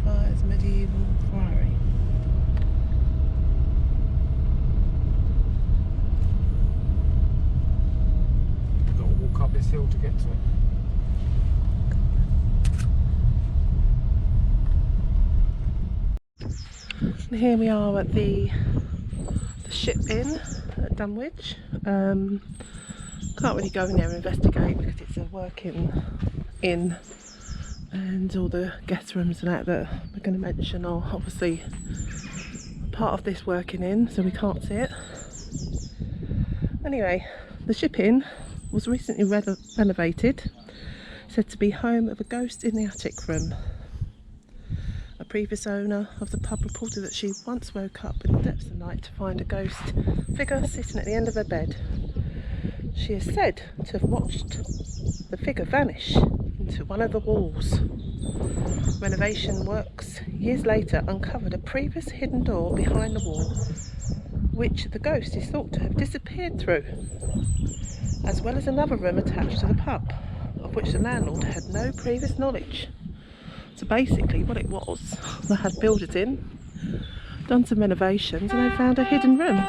Fires medieval priory. Got to walk up this hill to get to it. And here we are at the Ship Inn at Dunwich. Can't really go in there and investigate because it's a working inn, and all the guest rooms and that we're going to mention are obviously part of this working inn, so we can't see it. Anyway, the Ship Inn was recently renovated, said to be home of a ghost in the attic room. A previous owner of the pub reported that she once woke up in the depths of the night to find a ghost figure sitting at the end of her bed. She is said to have watched the figure vanish into one of the walls. Renovation works years later uncovered a previous hidden door behind the wall, which the ghost is thought to have disappeared through, as well as another room attached to the pub, of which the landlord had no previous knowledge. So basically what it was, they had builders in, done some renovations, and they found a hidden room.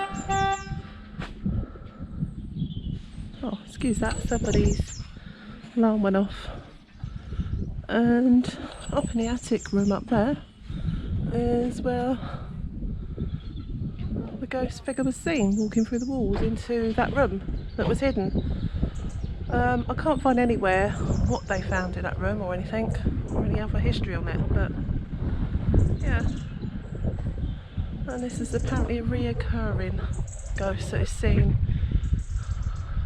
Oh, excuse that, somebody's alarm went off. And up in the attic room up there is where the ghost figure was seen walking through the walls into that room that was hidden. I can't find anywhere what they found in that room or anything, or any other history on it, but yeah. And this is apparently a reoccurring ghost that is seen,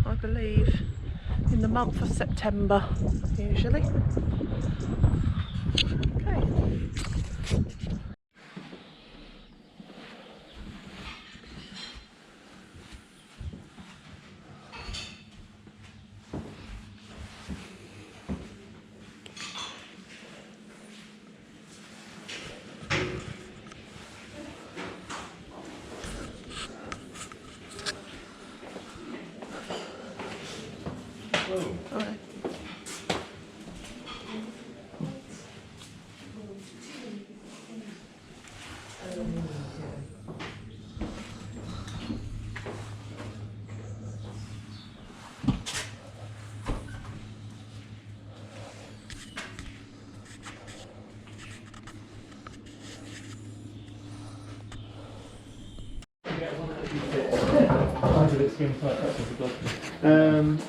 I believe, in the month of September, usually. Okay. Alright.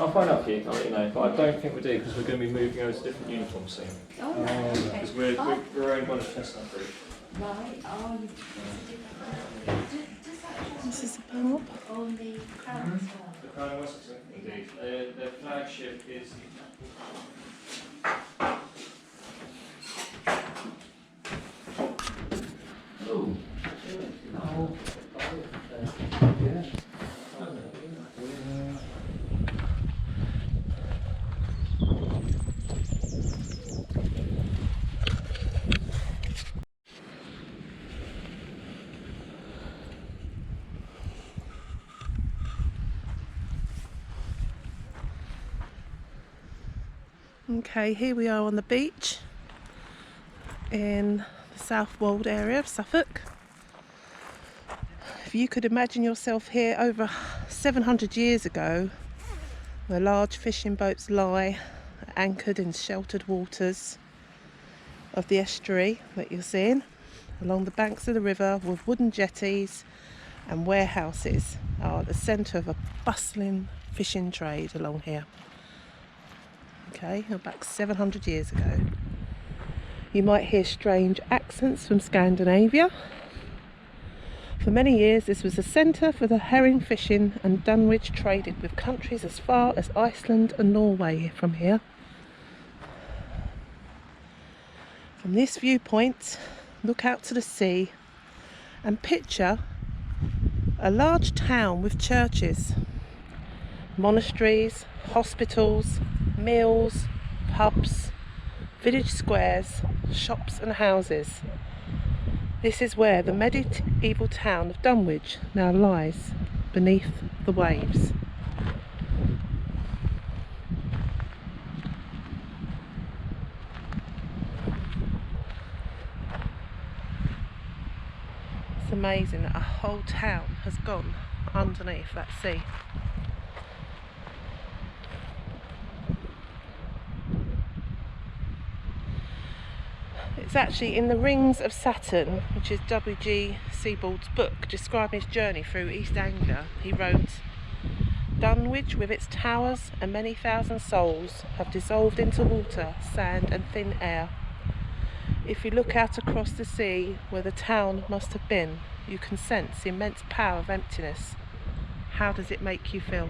I'll find out for you, I'll let you know, but I don't think we do because we're going to be moving over to different uniforms soon. Oh, okay. Because we're only one of Chestnut Group. Right, oh, This is the pub. on the crown as well. The Crown of Wessex, indeed. Their flagship is Okay, here we are on the beach in the South Wold area of Suffolk. If you could imagine yourself here over 700 years ago, where large fishing boats lie anchored in sheltered waters of the estuary that you're seeing, along the banks of the river with wooden jetties and warehouses, are at the centre of a bustling fishing trade along here. Okay, back 700 years ago. You might hear strange accents from Scandinavia. For many years this was a centre for the herring fishing, and Dunwich traded with countries as far as Iceland and Norway from here. From this viewpoint, look out to the sea and picture a large town with churches, monasteries, hospitals, mills, pubs, village squares, shops and houses. This is where the medieval town of Dunwich now lies, beneath the waves. amazing that a whole town has gone underneath that sea. It's actually in the Rings of Saturn, which is W.G. Sebald's book describing his journey through East Anglia. He wrote, "Dunwich, with its towers and many thousand souls, have dissolved into water, sand and thin air. If you look out across the sea where the town must have been, you can sense the immense power of emptiness. How does it make you feel?"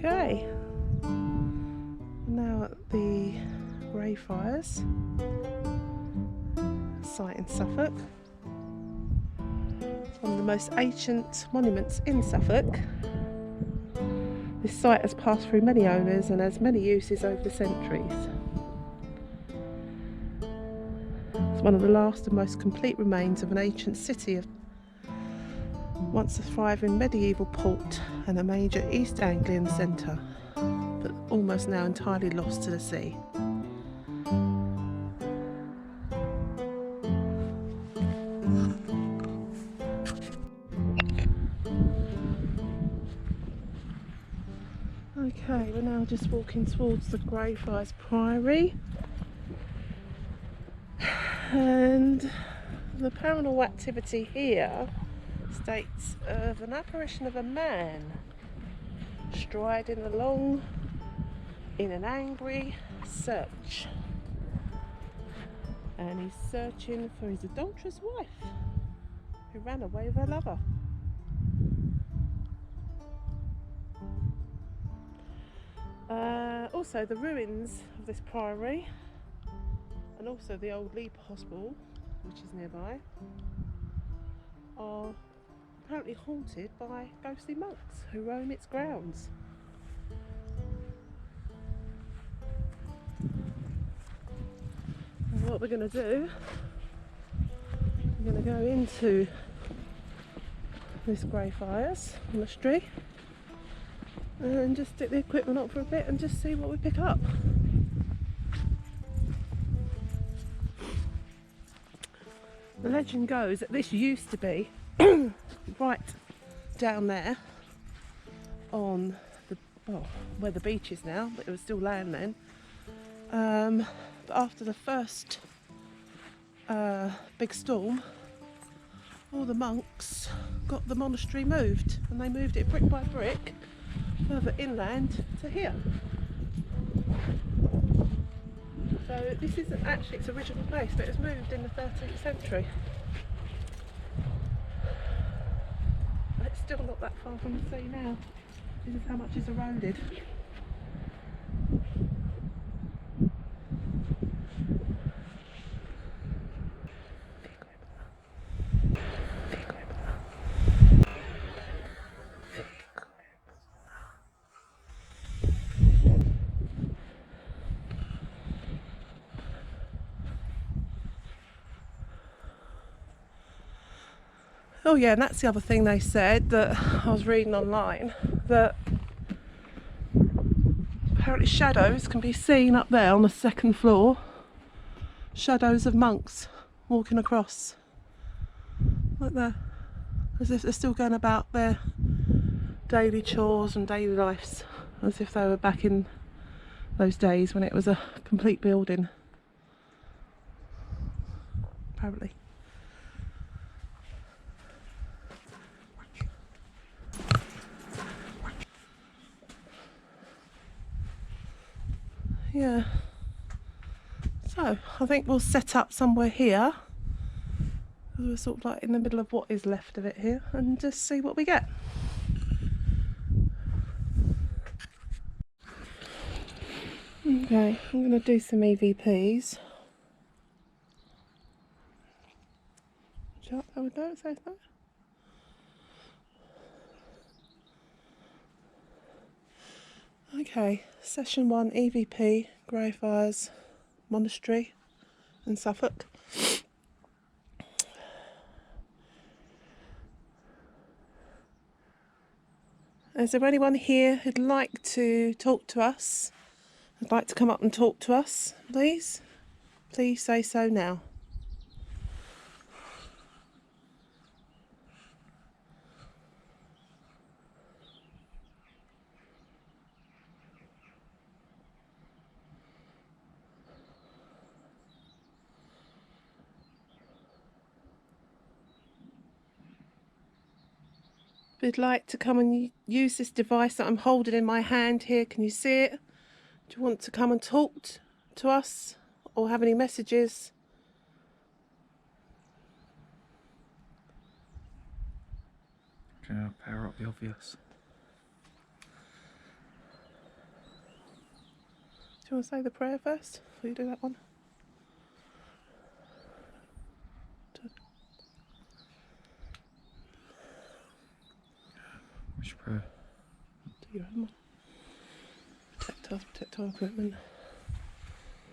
Okay, now at the Greyfriars site in Suffolk. It's one of the most ancient monuments in Suffolk. This site has passed through many owners and has many uses over the centuries. It's one of the last and most complete remains of an ancient city of once a thriving medieval port and a major East Anglian centre, but almost now entirely lost to the sea. Okay, we're now just walking towards the Greyfriars Priory, and the paranormal activity here states of an apparition of a man striding along in an angry search, and he's searching for his adulterous wife who ran away with her lover. Also, the ruins of this priory and also the old Leap Hospital, which is nearby, are apparently haunted by ghostly monks who roam its grounds. And what we're going to do, we're going to go into this Greyfriars monastery and just stick the equipment up for a bit and just see what we pick up. The legend goes that this used to be right down there on the where the beach is now, but it was still land then. But after the first big storm, all the monks got the monastery moved, and they moved it brick by brick further inland to here. So this isn't actually its original place, but it was moved in the 13th century. It's still not that far from the sea now. This is how much is eroded. Oh yeah, and that's the other thing they said that I was reading online, that apparently shadows can be seen up there on the second floor. Shadows of monks walking across like that, as if they're still going about their daily chores and daily lives, as if they were back in those days when it was a complete building, apparently. Yeah, so I think we'll set up somewhere here We're sort of like in the middle of what is left of it here, and just see what we get. Okay, I'm going to do some EVPs. Shut that window, say so. Okay, session 1 EVP, Greyfriars Monastery in Suffolk. Is there anyone here who'd like to talk to us? Would like to come up and talk to us, please? Please say so now. If you'd like to come and use this device that I'm holding in my hand here, can you see it? Do you want to come and talk to us or have any messages? Yeah, power up the obvious. Do you want to say the prayer first before you do that one? Which prayer? Do your own one. Protect us, protect our equipment.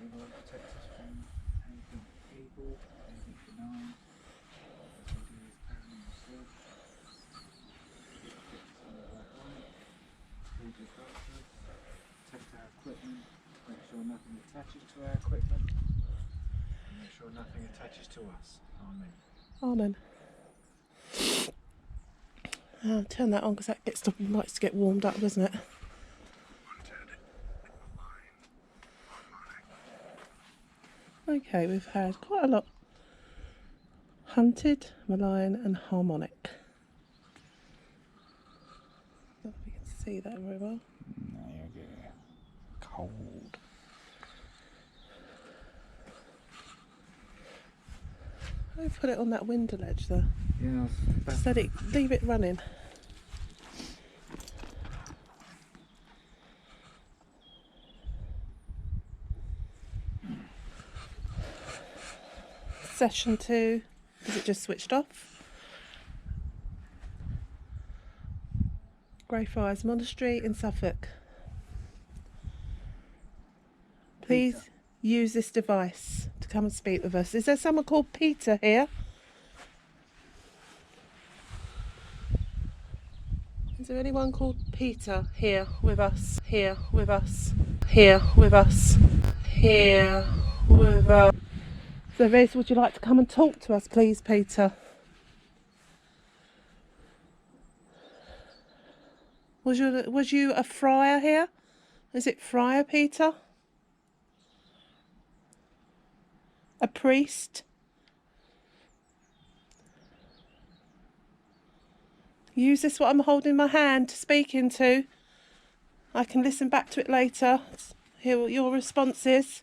Protect us from anything evil, anything benign. As we do with paranormal stuff. Protect us under our light. Please look after us. Protect our equipment. Make sure nothing attaches to our equipment. And make sure nothing attaches to us. Amen. Amen. Turn that on because that likes to get warmed up, doesn't it? Okay, we've had quite a lot. Hunted, malign and harmonic. I don't know if you can see that very well. No, you're getting cold. I put it on that window ledge there. Yeah, Just leave it running. Session 2, is it just switched off? Greyfriars Monastery in Suffolk. Please use this device to come and speak with us. Is there someone called Peter here? Is there anyone called Peter here with us? Here with us? Here with us? Here with us? So, Rez, would you like to come and talk to us, please, Peter? Was you a friar here? Is it Friar Peter? A priest? Use this what I'm holding in my hand to speak into. I can listen back to it later. Hear what your response is.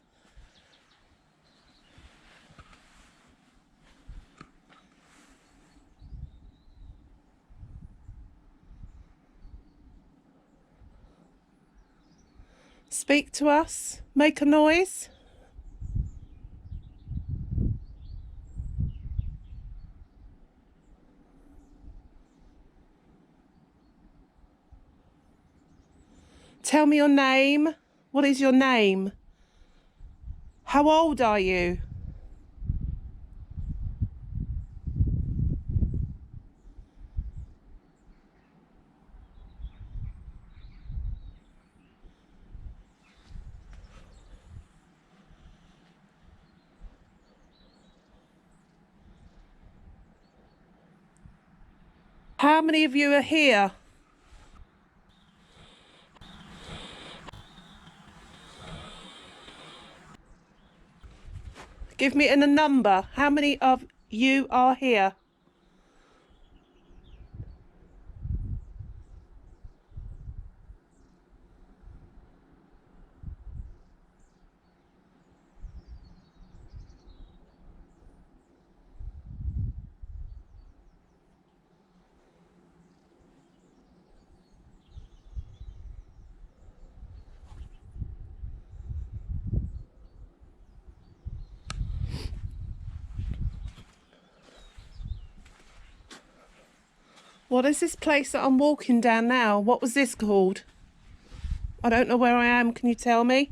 Speak to us. Make a noise. Tell me your name. What is your name? How old are you? How many of you are here? Give me a number. How many of you are here? What is this place that I'm walking down now? What was this called? I don't know where I am. Can you tell me?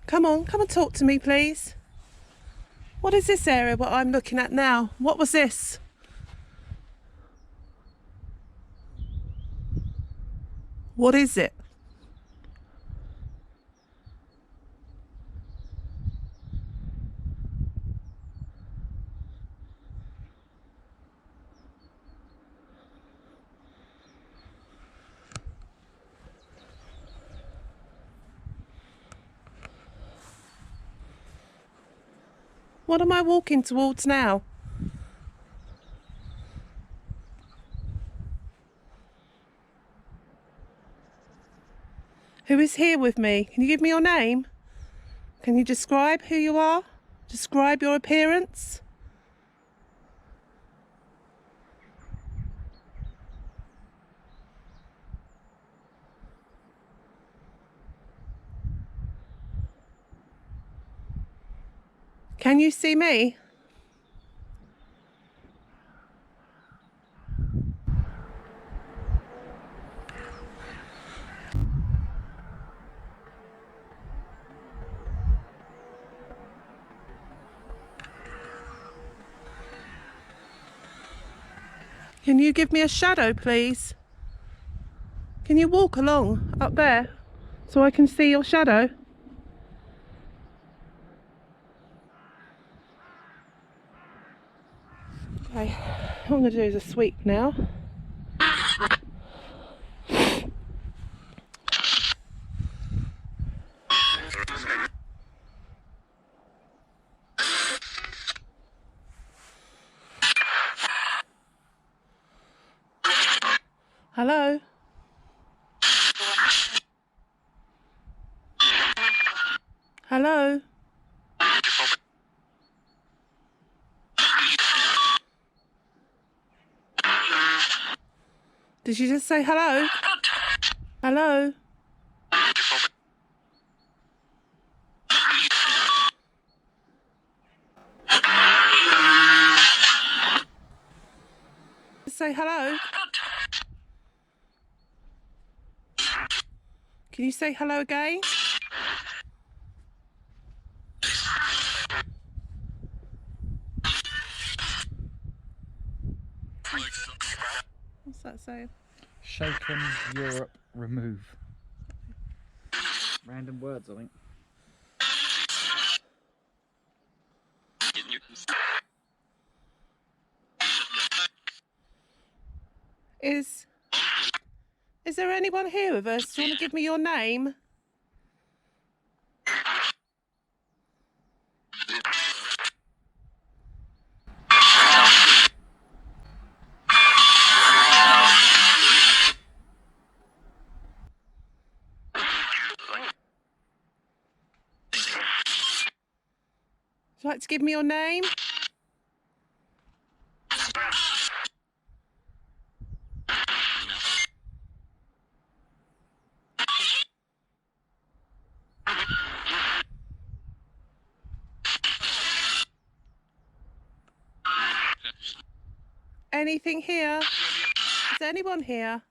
Come on, come and talk to me, please. What is this area what I'm looking at now? What was this? What is it? What am I walking towards now? Who is here with me? Can you give me your name? Can you describe who you are? Describe your appearance? Can you see me? Can you give me a shadow, please? Can you walk along up there so I can see your shadow? Okay, what I'm going to do is a sweep now. Hello? Hello? Did you just say hello? Hello? Say hello? Can you say hello again? What's that saying? Shaken, Europe, remove. Random words, I think. Is there anyone here with us? Do you want to give me your name? Would you like to give me your name? Anything here? Is there anyone here?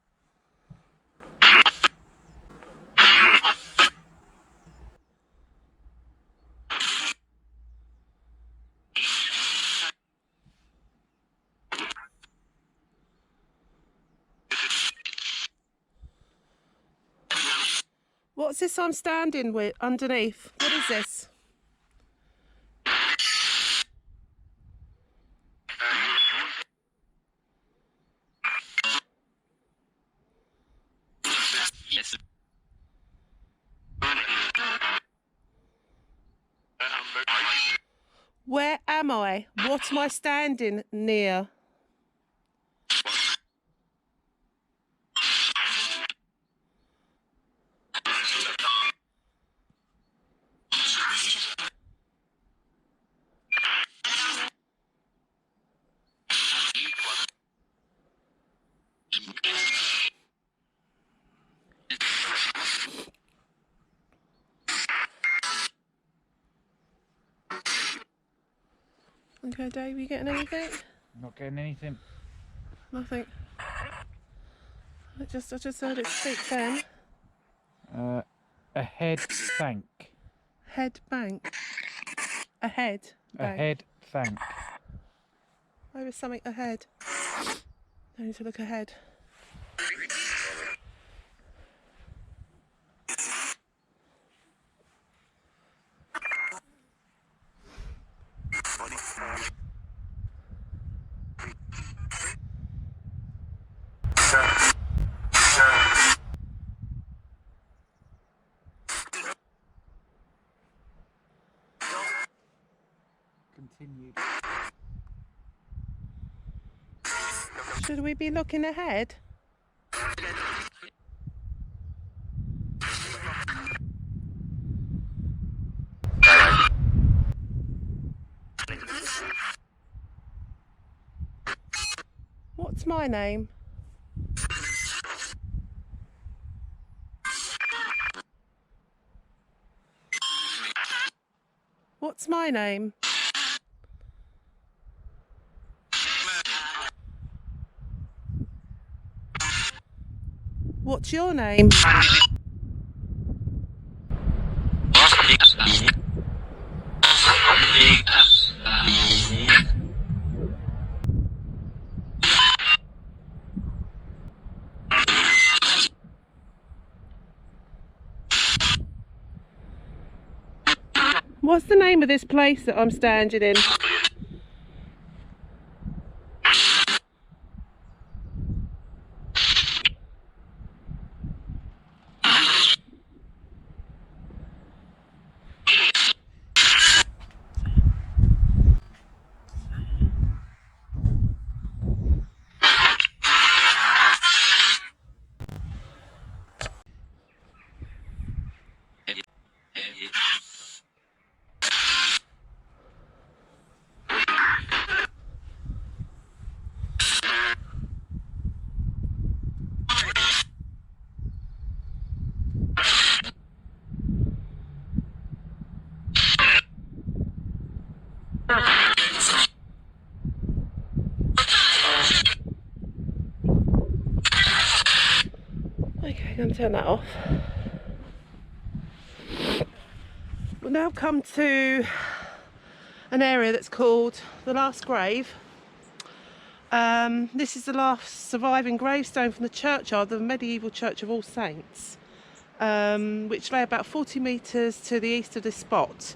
What's this I'm standing with underneath? What is this? Where am I? What am I standing near? Okay, Dave, you getting anything? Not getting anything. Nothing. I just heard it speak then. A head thank. Head bank. A head A bank. head thank. Maybe something ahead. I need to look ahead. Continued. Should we be looking ahead? What's my name? What's my name? What's your name? What's the name of this place that I'm standing in? Okay, I'm going to turn that off. We'll now come to an area that's called the Last Grave. This is the last surviving gravestone from the churchyard, the medieval Church of All Saints, which lay about 40 metres to the east of this spot.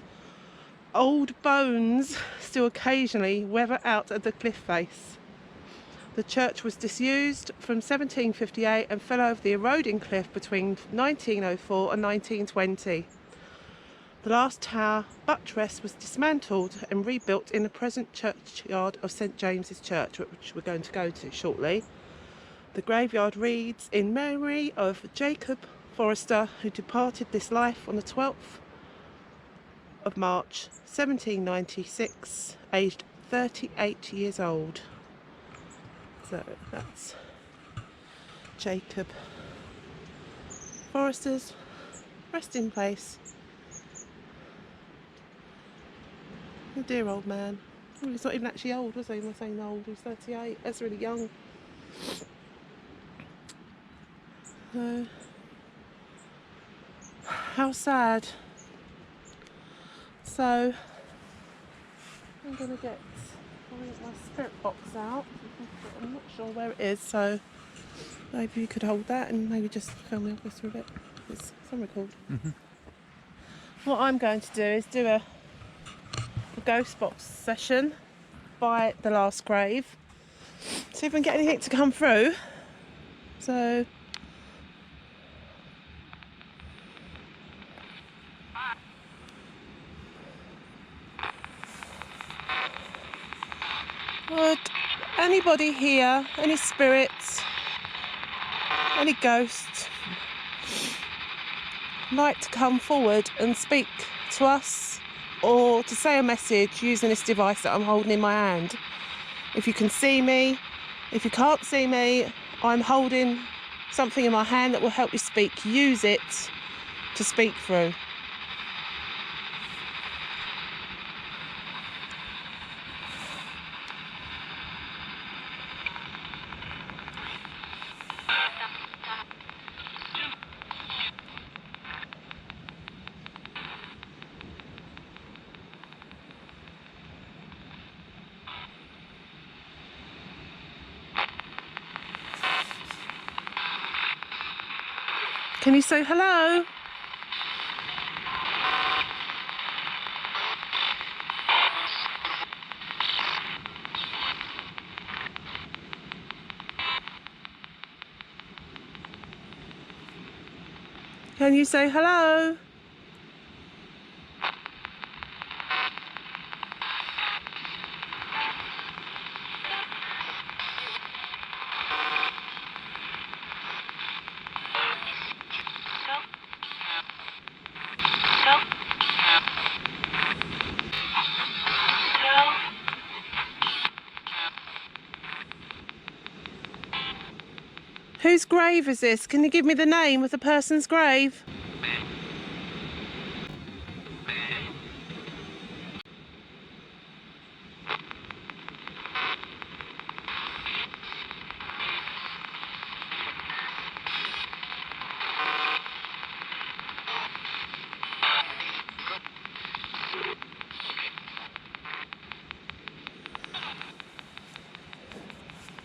Old bones still occasionally weather out at the cliff face. The church was disused from 1758 and fell over the eroding cliff between 1904 and 1920. The last tower buttress was dismantled and rebuilt in the present churchyard of St James's Church, which we're going to go to shortly. The graveyard reads in memory of Jacob Forrester, who departed this life on the 12th of March 1796, aged 38 years old. So that's Jacob Forrester's resting place. A dear old man. Well, he's not even actually old, was he? Am I saying old? He's 38. That's really young. How sad. So I'm going to get my spirit box out. I'm not sure where it is, so maybe you could hold that and maybe just film the office for a bit. It's on record. What I'm going to do is do a ghost box session by the Last Grave. See if I can get anything to come through. So would anybody here, any spirits, any ghosts, like to come forward and speak to us or to say a message using this device that I'm holding in my hand? If you can see me, if you can't see me, I'm holding something in my hand that will help you speak. Use it to speak through. Can you say hello? Can you say hello? Whose grave is this? Can you give me the name of the person's grave?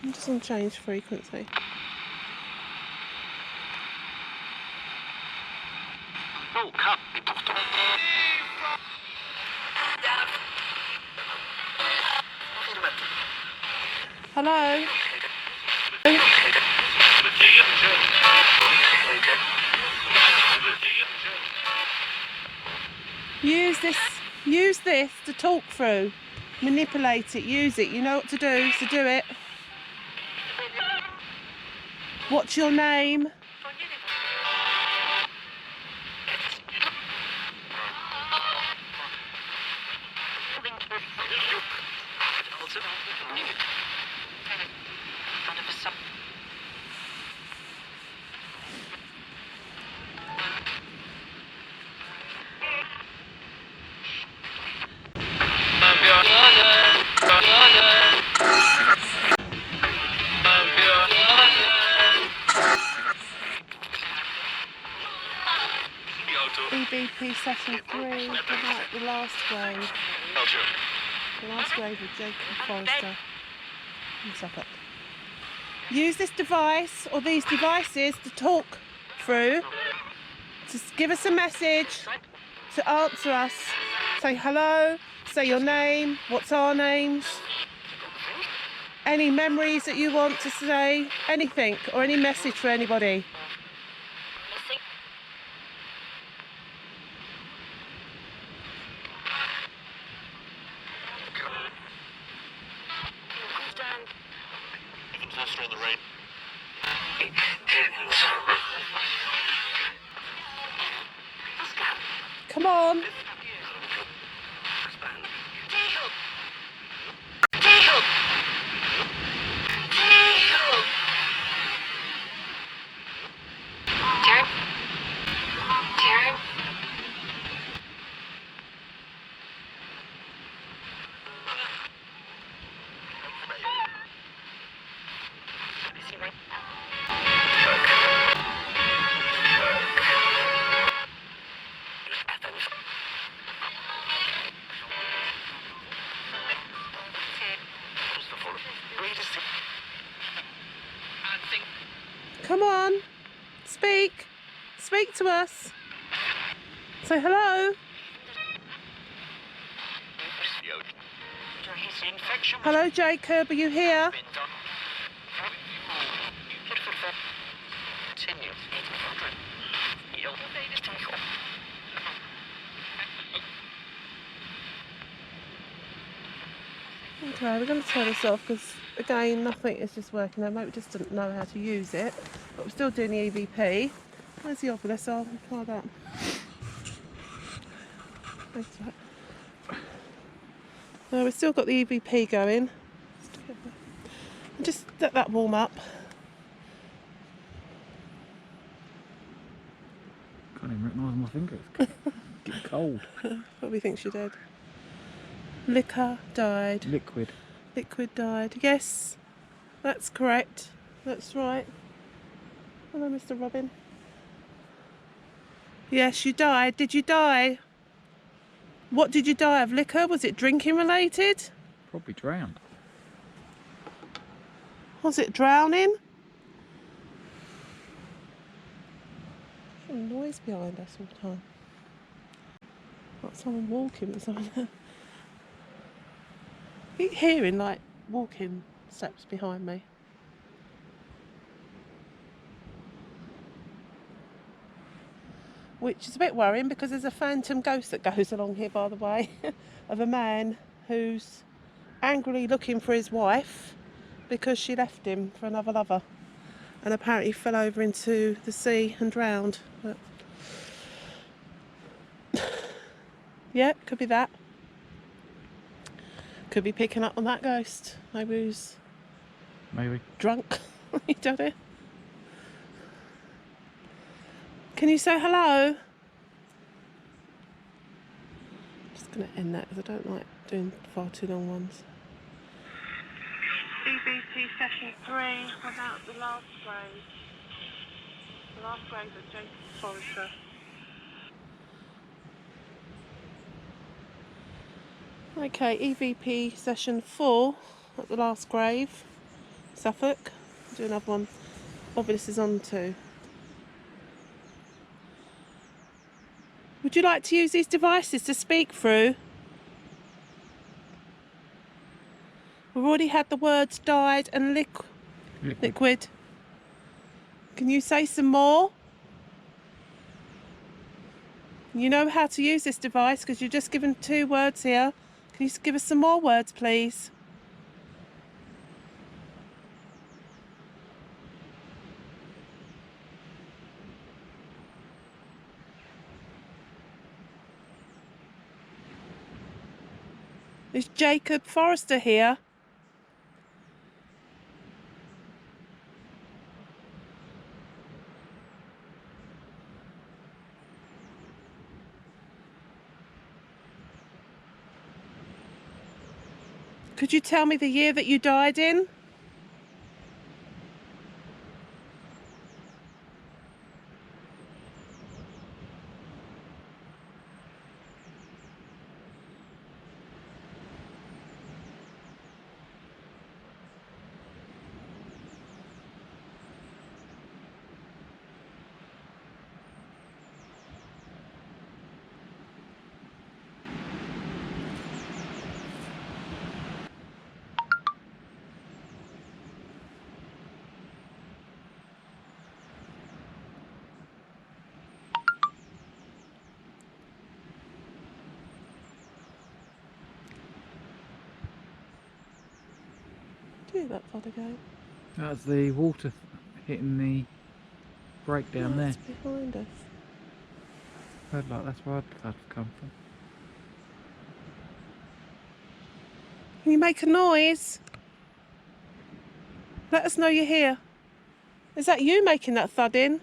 I'm just on change frequency. Hello? Use this to talk through. Manipulate it, use it. You know what to do, so do it. What's your name? EVP session 3, the last grave. The last grave of Jacob Forrester in Suffolk. Use this device or these devices to talk through, to give us a message, to answer us. Say hello, say your name, what's our names, any memories that you want to say, anything or any message for anybody. Come on. Come on, speak to us. Say hello. Hello Jacob, are you here? Okay, we're going to turn this off because, again, nothing is just working. Maybe we just didn't know how to use it, but we're still doing the EVP. Where's the obelisk? I'll try that. Thanks for that. We've still got the EVP going. Just let that warm up. Can't even recognise my fingers. Getting cold. What do we think she did? Liquor died. Liquid. Liquid died. Yes, that's correct. That's right. Hello, Mr. Robin. Yes, you died. Did you die? What did you die of? Liquor? Was it drinking related? Probably drowned. Was it drowning? a noise behind us all the time. Like someone walking or something. I keep hearing like walking steps behind me. Which is a bit worrying because there's a phantom ghost that goes along here, by the way, of a man who's angrily looking for his wife because she left him for another lover and apparently fell over into the sea and drowned. But yeah, could be that. Could be picking up on that ghost. Maybe he's drunk. You don't know. Can you say hello? Just going to end that because I don't like doing far too long ones. EBT session 3 about the last grave. The last grave of Jacob Forrester. Okay, EVP session 4 at the last grave, Suffolk. Do another one. Bobby, this is on too. Would you like to use these devices to speak through? We've already had the words died and liquid. Can you say some more? You know how to use this device because you've just given 2 words here. Can you give us some more words, please? Is Jacob Forrester here? Could you tell me the year that you died in? Do that thud again. That's the water hitting the break down there. It's behind us. Heard like that's where I'd come from. Can you make a noise? Let us know you're here. Is that you making that thud in?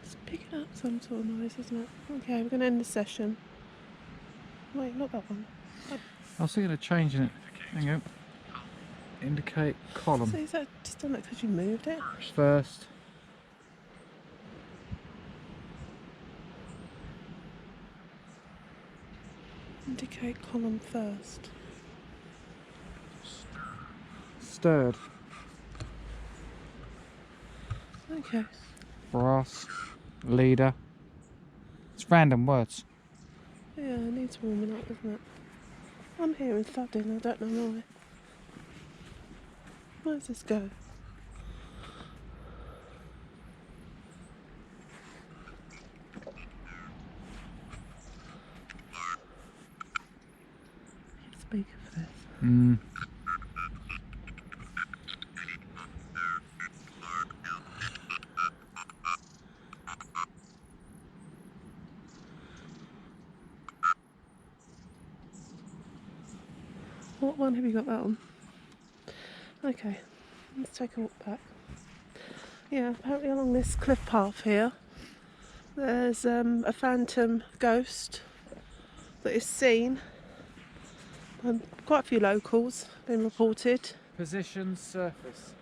It's picking up some sort of noise, isn't it? Okay, we're going to end the session. Wait, not that one. I was thinking of changing it. Hang on. Indicate column. So is that just done that because you moved it? First. Indicate column first. Stirred. Okay. Brass. Leader. It's random words. Yeah, it needs warming up, doesn't it? I'm hearing thudding, I don't know why. Where does this go? Speaker for this. What one have you got that on? Okay, let's take a walk back. Yeah, apparently along this cliff path here, there's a phantom ghost that is seen by quite a few locals, been reported. Position surface.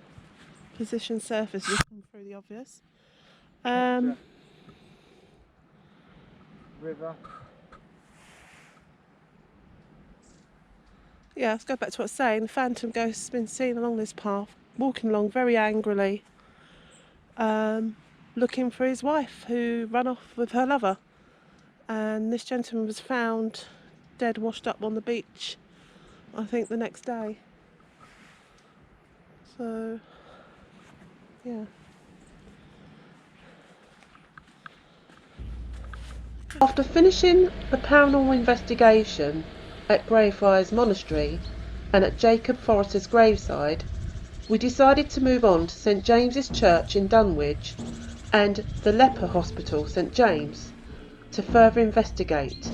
Position surface, looking through the obvious. Picture. River. Yeah, let's go back to what I was saying. The phantom ghost has been seen along this path, walking along very angrily, looking for his wife who ran off with her lover. And this gentleman was found dead, washed up on the beach, I think the next day. So, yeah. After finishing the paranormal investigation at Greyfriars Monastery and at Jacob Forrester's graveside, we decided to move on to St James's Church in Dunwich and the Leper Hospital St James to further investigate.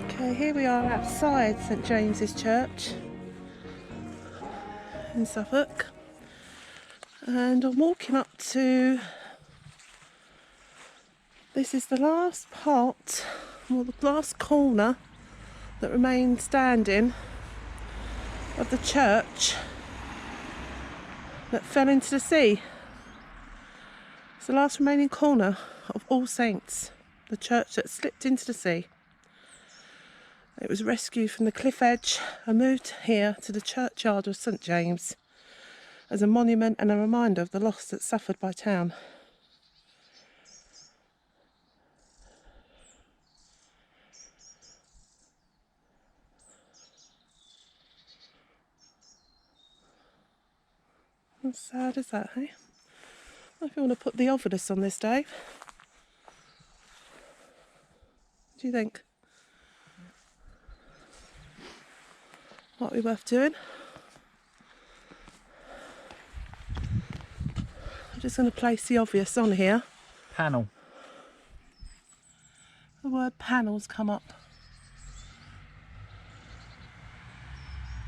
Okay, here we are outside St James's Church in Suffolk, and I'm walking up to, this is the last part, or the last corner that remains standing of the church that fell into the sea. It's the last remaining corner of All Saints, the church that slipped into the sea. It was rescued from the cliff edge and moved here to the churchyard of St James as a monument and a reminder of the loss that's suffered by town. How sad is that, hey? If you want to put the ovilus on this, Dave. What do you think? Might be worth doing. I'm just going to place the obvious on here. Panel. The word panels come up.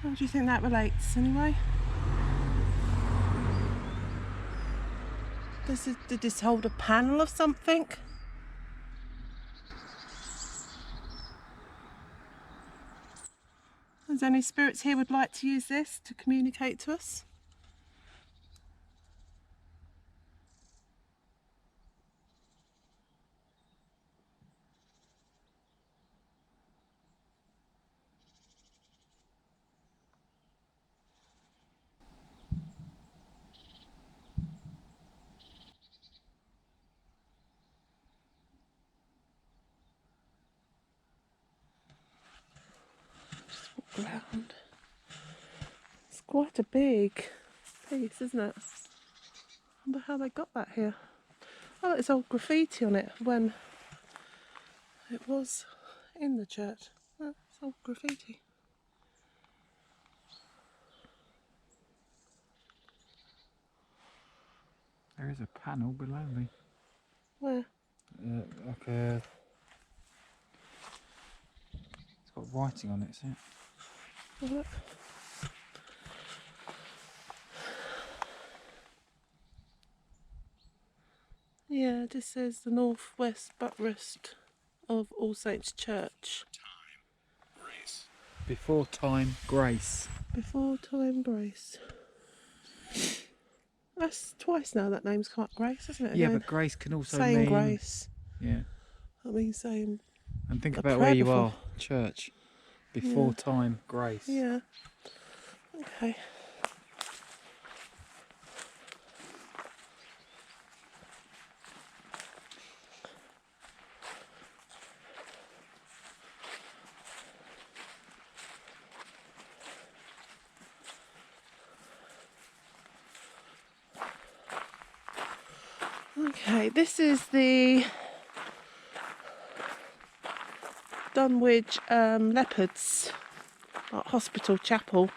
How do you think that relates, anyway? Did this hold a panel of something? Is any spirits here would like to use this to communicate to us? Ground. It's quite a big piece, isn't it? I wonder how they got that here. Oh, there's old graffiti on it when it was in the church. Oh, it's old graffiti. There is a panel below me. Where? Like a. It's got writing on it, see it? Have a look. Yeah, this says the northwest buttress of All Saints Church. Before time, grace. Before time, Grace. That's twice now that name's come up, Grace, isn't it? Yeah, Again? but grace can also saying mean. grace. Yeah. I mean saying. And think A about prayer where you before. are. Church. Before Yeah. time, grace. Yeah. Okay. Okay, this is the Dunwich Leopards Hospital Chapel,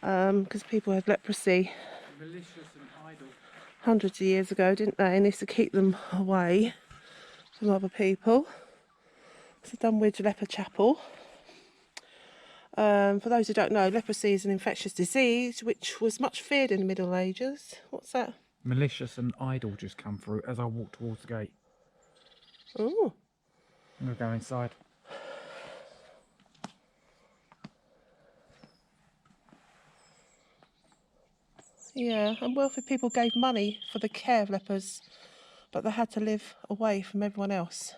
because people had leprosy Malicious and idle. hundreds of years ago, didn't they? And this to keep them away. from other people. It's the Dunwich Leper Chapel. For those who don't know, leprosy is an infectious disease which was much feared in the Middle Ages. What's that? Malicious and idle just come through as I walk towards the gate. Oh. I'm going to go inside. Yeah, and wealthy people gave money for the care of lepers, but they had to live away from everyone else.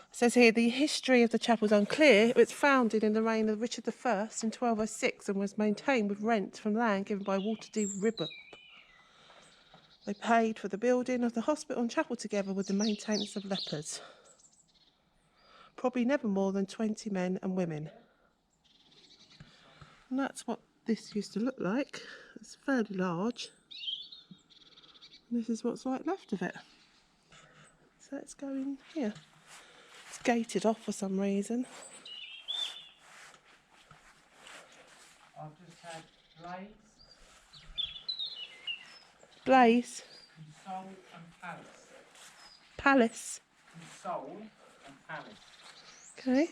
It says here, the history of the chapel is unclear. It was founded in the reign of Richard I in 1206 and was maintained with rent from land given by Waterdeep Ribble. They paid for the building of the hospital and chapel together with the maintenance of lepers. Probably never more than 20 men and women. And that's what this used to look like. It's fairly large. And this is what's like left of it. So let's go in here. It's gated off for some reason. I've just had Blaze, Blaze. Console and Palace. Palace. Console and Palace. Okay.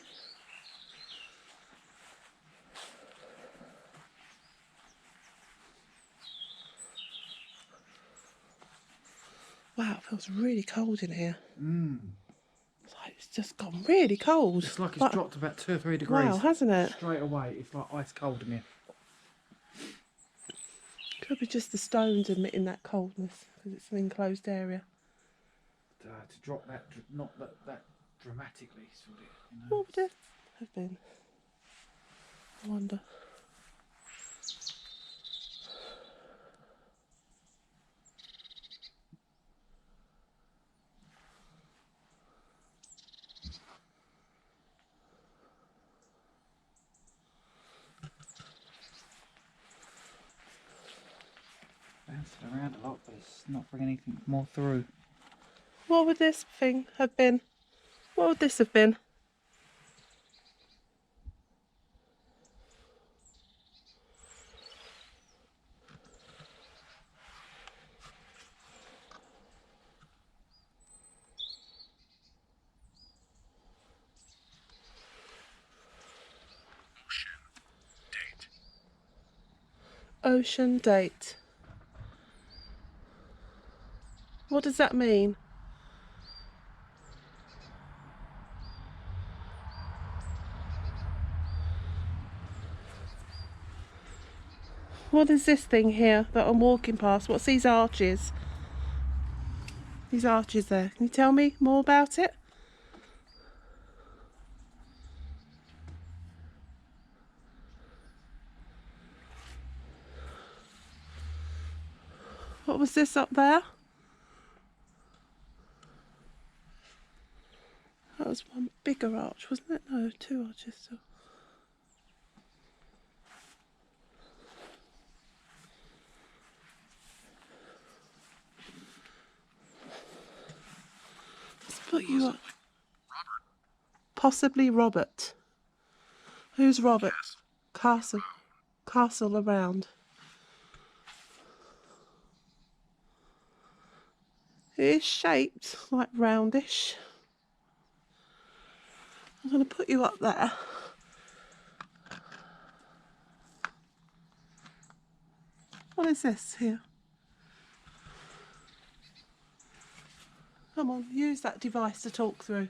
Wow, it feels really cold in here. It's just gone really cold. It's like it's dropped about 2 or 3 degrees. Wow, hasn't it? Straight away, it's like ice cold in here. Could be just the stones admitting that coldness because it's an enclosed area. To drop that, not that dramatically, sort of. You know. What would it have been? I wonder. Bouncing around a lot, but it's not bringing anything more through. What would this thing have been? What would this have been? Ocean date. What does that mean? What is this thing here that I'm walking past? What's these arches? These arches there. Can you tell me more about it? What was this up there? That was one bigger arch, wasn't it? No, 2 arches still. Let's put you up. Possibly Robert. Who's Robert? Castle. Castle around. It is shaped like roundish. I'm going to put you up there. What is this here? Come on, use that device to talk through.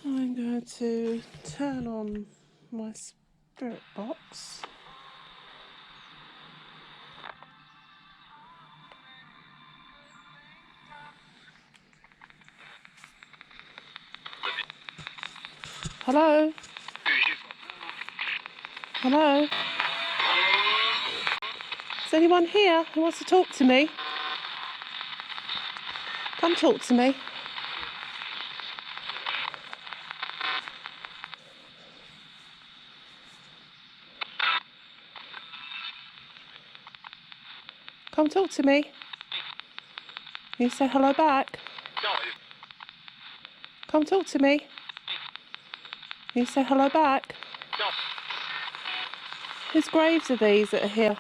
I'm going to turn on my spirit box. Hello? Hello? Is anyone here who wants to talk to me? Come talk to me. Come talk to me. You say hello back. Come talk to me. You say hello back. Whose graves are these that are here?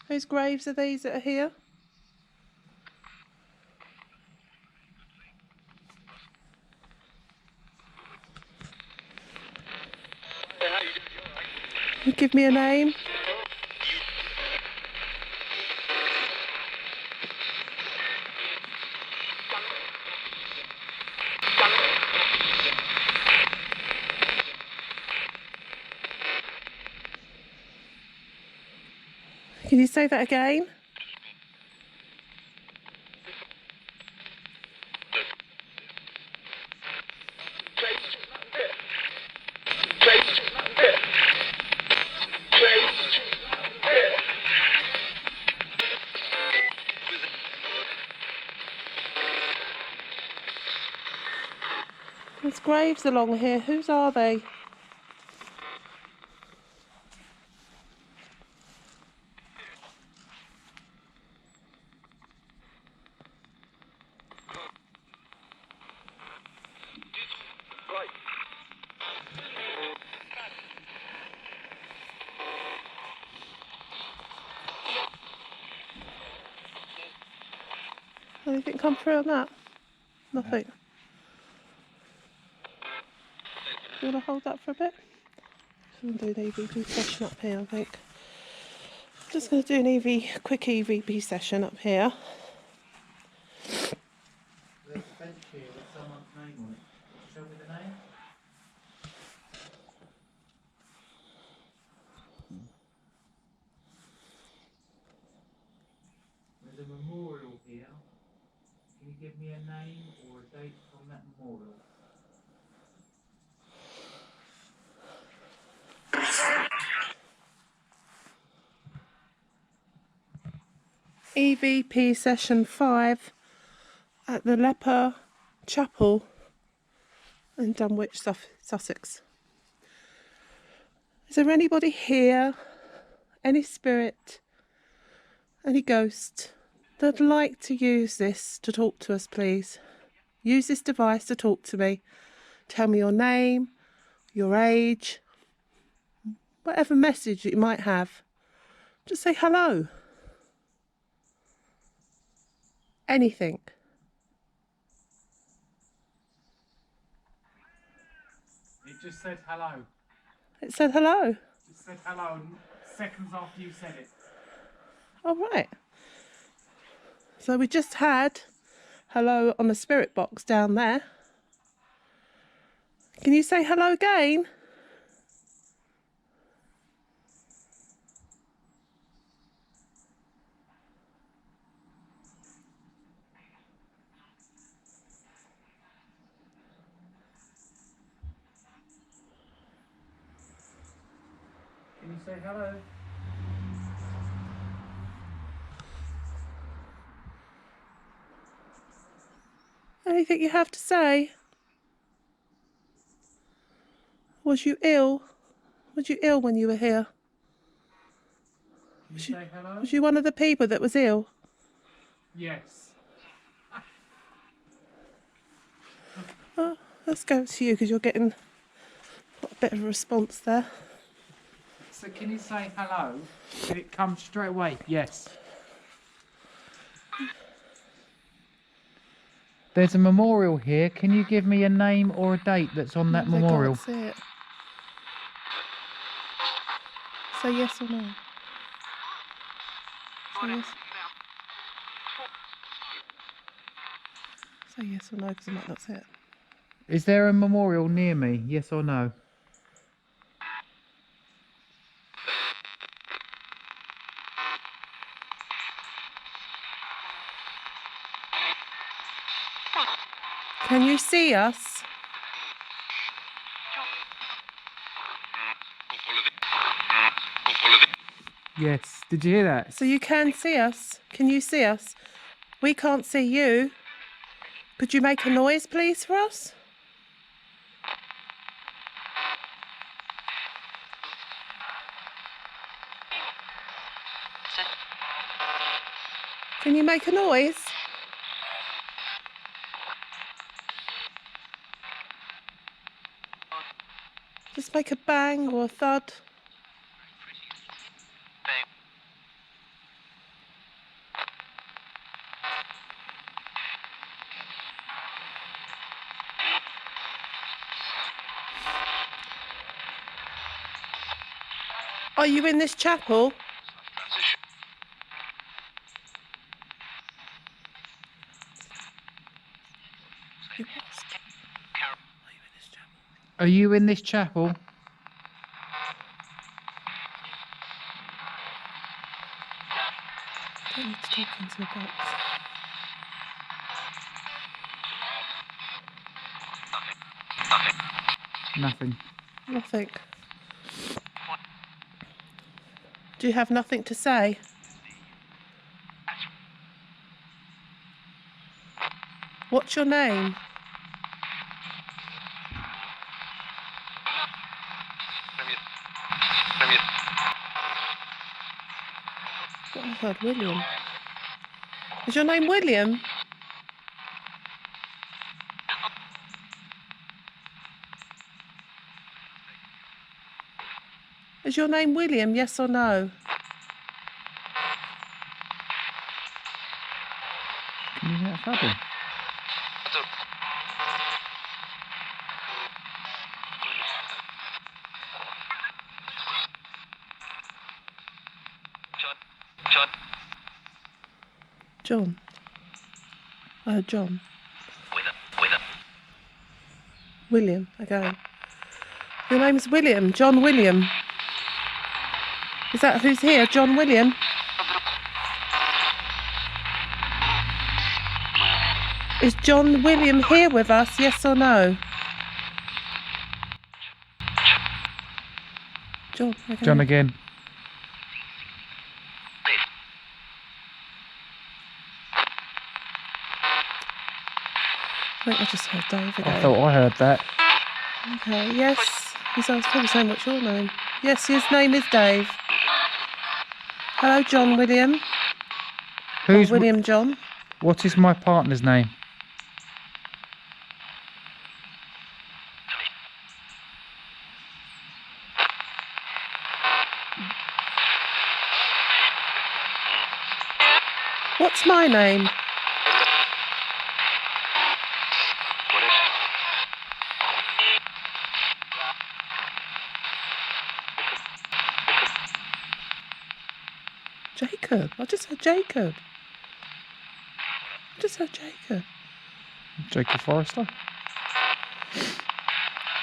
Whose graves are these that are here? You give me a name. Can you say that again? There's graves along here. Whose are they? Anything come through on that? Nothing. Do you want to hold that for a bit? I'm going to do an EVP session up here, I think. Just going to do an quick EVP session up here. There's a bench here with someone's name on it. Show me the name. There's a memorial here. Can you give me a name or a date from that memorial? EVP session 5 at the Leper Chapel in Dunwich, Sussex. Is there anybody here, any spirit, any ghost that'd like to use this to talk to us, please? Use this device to talk to me. Tell me your name, your age, whatever message you might have. Just say hello. Anything. It just said hello. It said hello. It said hello seconds after you said it. All right. So we just had hello on the spirit box down there. Can you say hello again? Can you say hello? Anything you have to say? Was you ill? Was you ill when you were here? Can you say hello? Was you one of the people that was ill? Yes. Oh, let's go to you because you're getting a bit of a response there. So can you say hello? Did it come straight away? Yes. There's a memorial here. Can you give me a name or a date that's on that memorial? They can't see it. Say yes or no. Say yes. Say yes or no because I might not see it. Is there a memorial near me? Yes or no? Can you see us? Yes. Did you hear that? So you can see us. Can you see us? We can't see you. Could you make a noise, please, for us? Can you make a noise? Just make a bang or a thud. Are you in this chapel? Are you in this chapel? Don't need to talk into the box. Nothing. Nothing. Do you have nothing to say? What's your name? I heard William. Is your name William? Is your name William, yes or no? Can you hear that thudding? John. John. William, okay. Your name's William, John William. Is that who's here, John William? Is John William here with us, yes or no? John, okay. John again. I think I just heard Dave again. I thought I heard that. Okay, yes. He's probably saying what's your name. Yes, his name is Dave. Hello, John William. Who's William John? What is my partner's name? What's my name? Jacob. I just heard Jacob. I just heard Jacob. Jacob Forrester.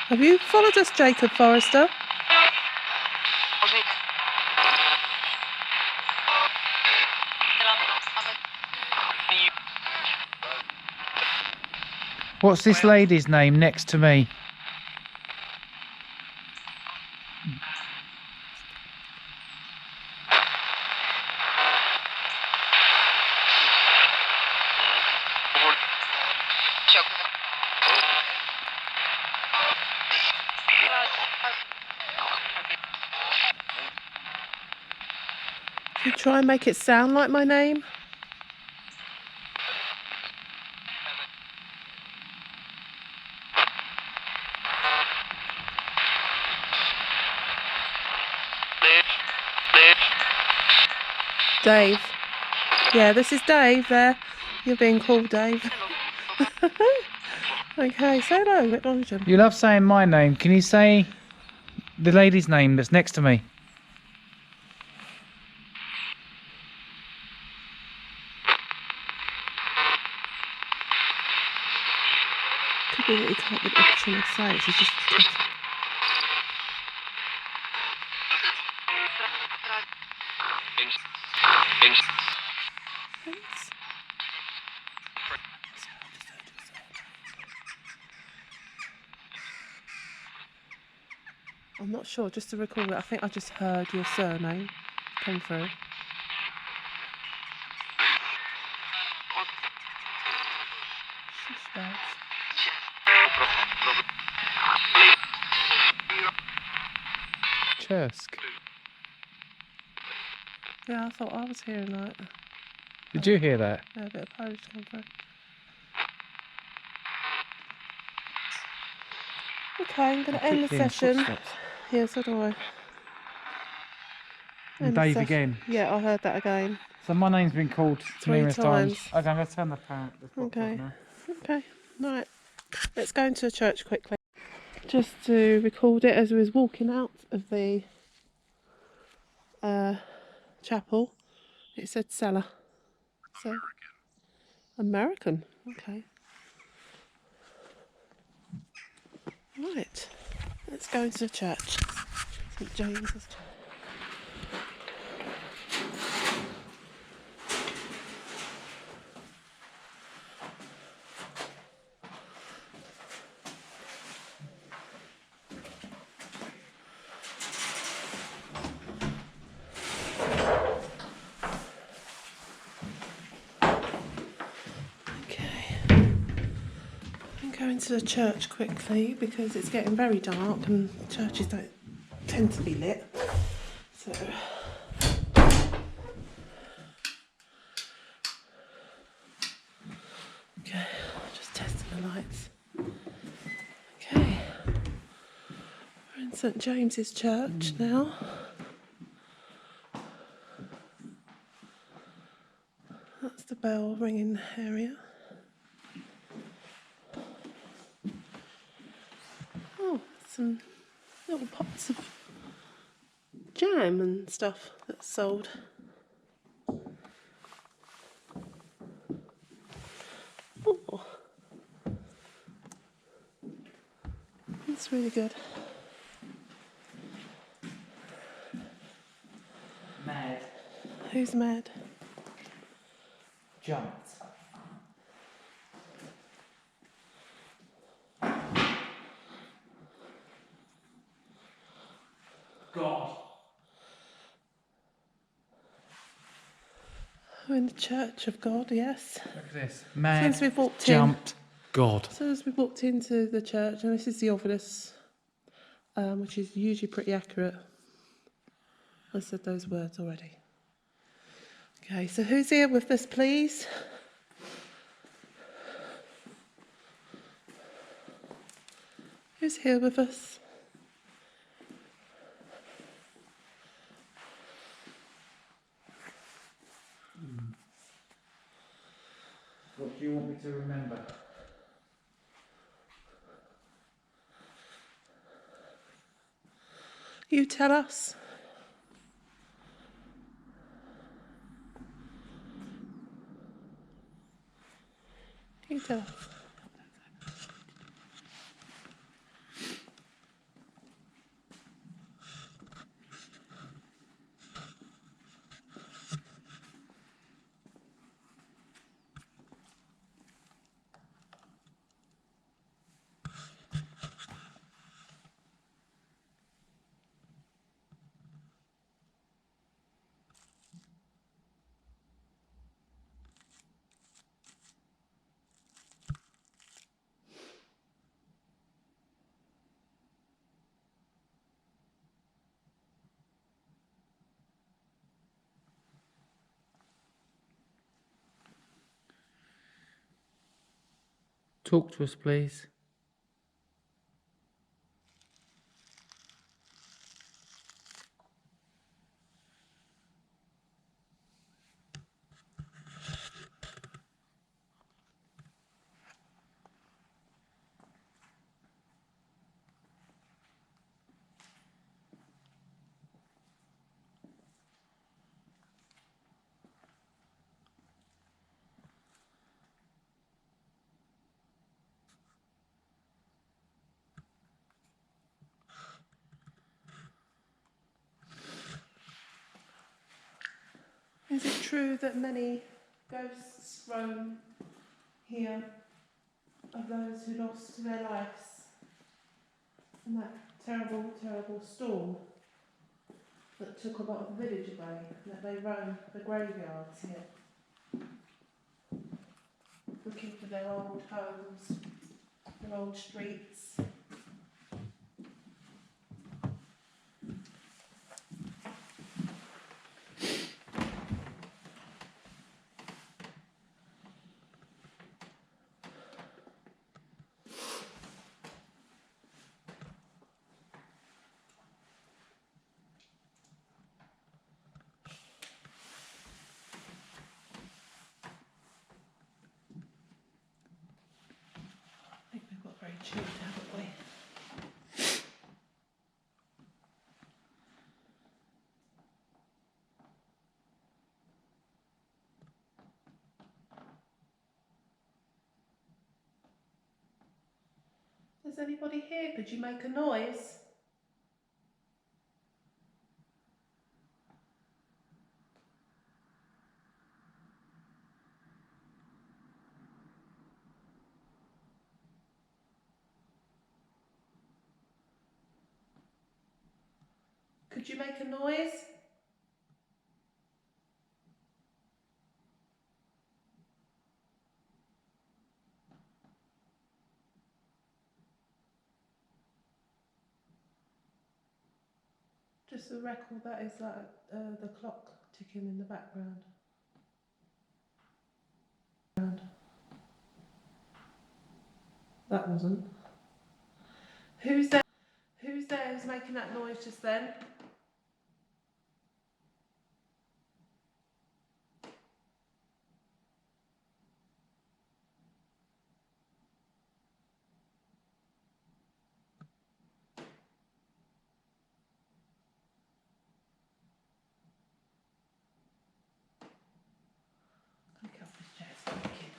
Have you followed us, Jacob Forrester? What's this lady's name next to me? Can you try and make it sound like my name? Dave. Yeah, this is Dave there. You're being called Dave. Okay, say hello, acknowledge him. You love saying my name. Can you say the lady's name that's next to me? Could be that he can't get the opportunity to say it, so he's just... Thanks. I'm not sure, just to recall it, I think I just heard your surname come through. Shush, Babs. Chursk. Yeah, I thought I was hearing that. Did you hear that? Yeah, a bit of Polish come through. Okay, I'm going I to end the keep hearing session. footsteps. Yeah, so do I. And End the Dave session. again. Yeah, I heard that again. So my name's been called 3 numerous times. times. Okay, I'm going to turn the box off Okay. now. Okay, right. Let's go into the church quickly. Just to record it as we was walking out of the chapel, it said cellar. So, American. Okay. Right. Let's go into the church. St James's Church. Okay. I'm going to the church quickly because it's getting very dark and churches don't tend to be lit. So okay, just testing the lights. Okay. We're in St James's Church now. That's the bell ringing area. Oh, some little pots of jam and stuff that's sold. Oh, that's really good. Mad. Who's mad? Jumped. God. We're in the Church of God, yes. Look at this. As soon Mad. as we've walked Jumped. God. As soon as we walked into the church, and this is the obelisk, which is usually pretty accurate. I said those words already. Okay, so who's here with us, please? Who's here with us? What do you want me to remember? You tell us. You tell us. Talk to us, please. Is it true that many ghosts roam here of those who lost their lives in that terrible, terrible storm that took a lot of the village away, that they roam the graveyards here, looking for their old homes, their old streets? achieved, haven't we? Is anybody here? Could you make a noise? Could you make a noise? Just a record, that is like the clock ticking in the background. That wasn't. Who's there? Who's there who's making that noise just then? Click up the chair, it's creaking.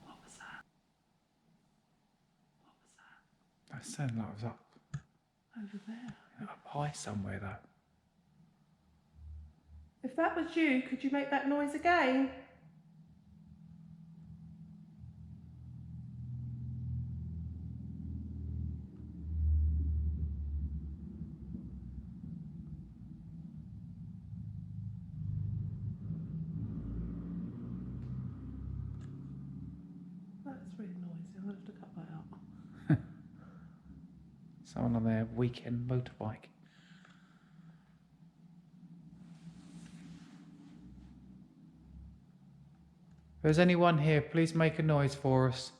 What was that? What was that? That sounded like it was up Over there. high somewhere though. If that was you, could you make that noise again? That's really noisy. I'm going to have to cut that out. Someone on their weekend motorbike. If there's anyone here, please make a noise for us.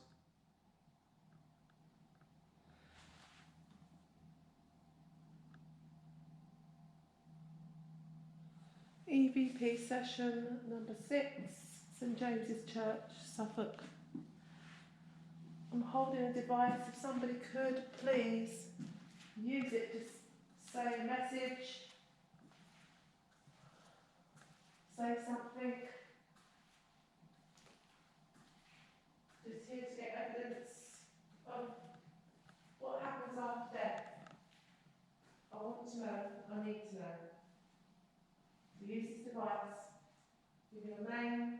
EVP session number 6, St James's Church, Suffolk. I'm holding a device. If somebody could please use it to say a message, say something. Just here to get evidence of what happens after death. I want to know, I need to know. So use this device, give your name,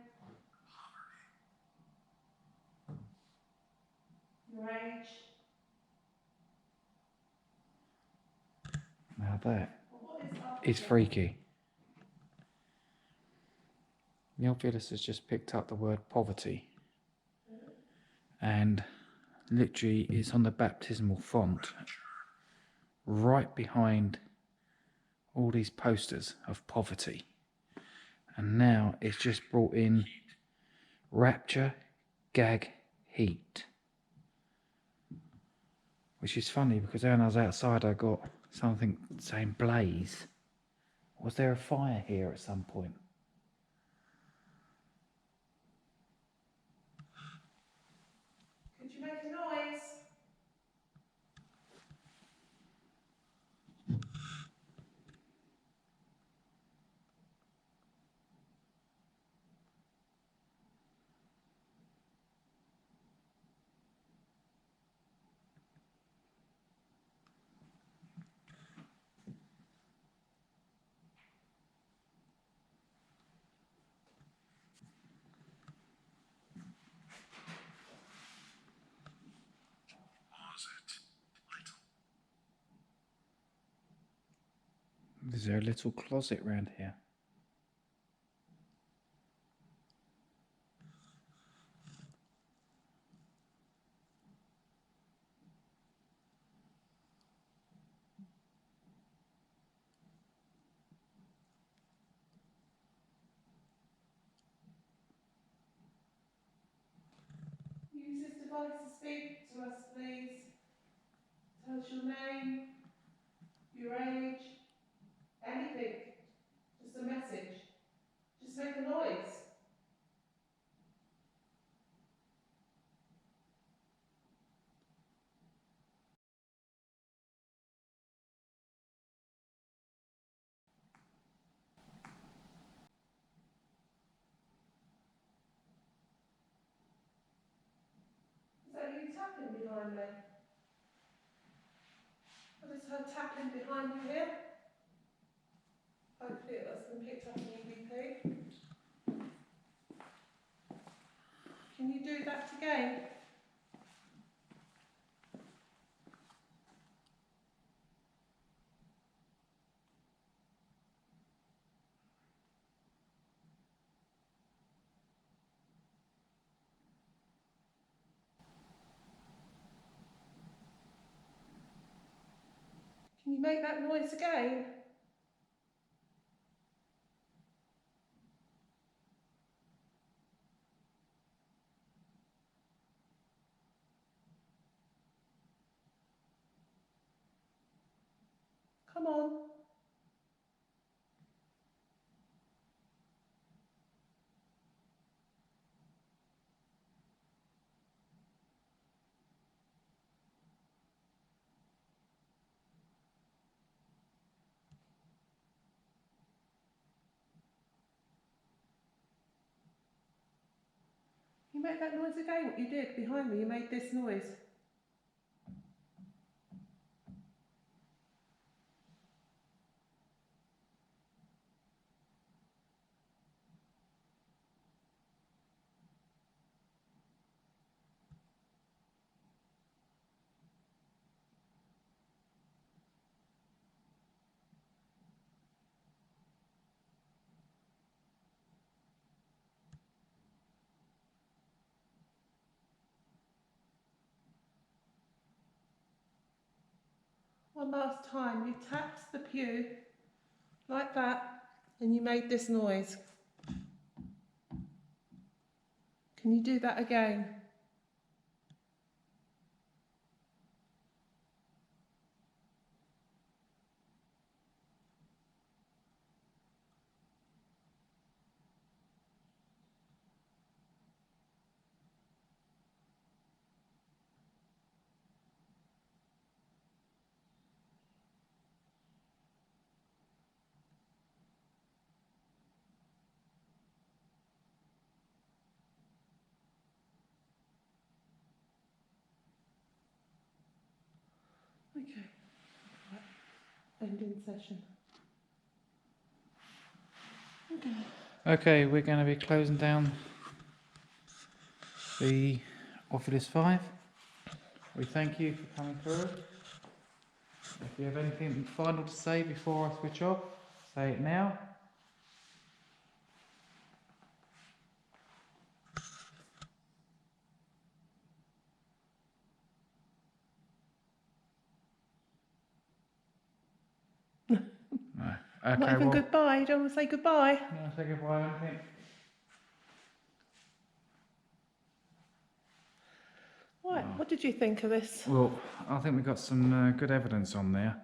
your age. Now that What is after is death? freaky. Neil Phillips has just picked up the word poverty and literally it's on the baptismal font right behind all these posters of poverty. And now it's just brought in rapture, gag, heat. Which is funny because when I was outside I got something saying blaze. Was there a fire here at some point? Could you make a noise? Is there a little closet round here? Use this device to speak to us, please. Tell us your name, your age, anything. Just a message. Just make a noise. Is that you tapping behind me? I just heard tapping behind you here. Hopefully that's been picked up on EVP. Can you do that again? Can you make that noise again? Come on. You make that noise again, what you did behind me, you made this noise. One last time, you tapped the pew like that and you made this noise. Can you do that again? Okay, right. Ending session. Okay. Okay, we're going to be closing down the Oculus 5. We thank you for coming through. If you have anything final to say before I switch off, say it now. No. Okay, Not even well, goodbye, you don't want to say goodbye? you want to say goodbye or anything? Right, what did you think of this? Well, I think we got some good evidence on there.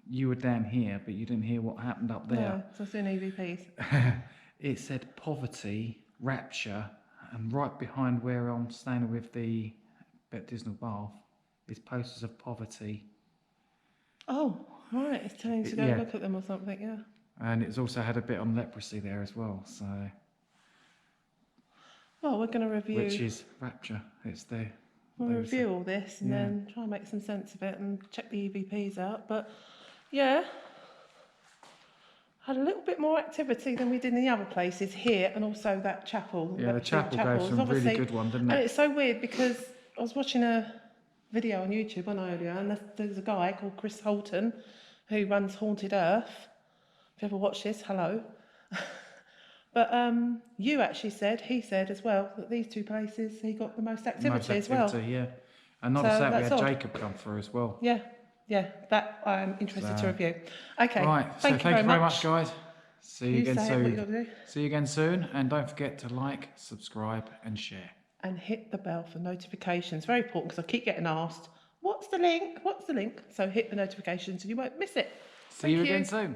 You were down here, but you didn't hear what happened up there. No, so it's in EVPs. It said poverty, rapture, and right behind where I'm standing with the baptismal bath is posters of poverty. Oh, right, it's telling you to go Yeah. look at them or something, yeah. And it's also had a bit on leprosy there as well, so Well, we're going to review. which is rapture. It's there. We'll review all this and Yeah. then try and make some sense of it and check the EVPs out. But yeah, had a little bit more activity than we did in the other places here, and also that chapel. Yeah, the chapel gave some really good one, didn't And it? it's so weird because I was watching a video on YouTube on earlier, and there's a guy called Chris Holton who runs Haunted Earth. If you ever watch this, hello. But you actually said, he said as well, that these two places he got the most activity, as well. Yeah. And not So just that, we that's had odd. Jacob come through as well. Yeah, that I'm interested to So- review. Okay, Right, so thank you very much, guys. See you again say what you soon. got to do. See you again soon, and don't forget to like, subscribe, and share. And hit the bell for notifications. Very important because I keep getting asked, What's the link? What's the link? So hit the notifications and you won't miss it. See you Thank again you. soon.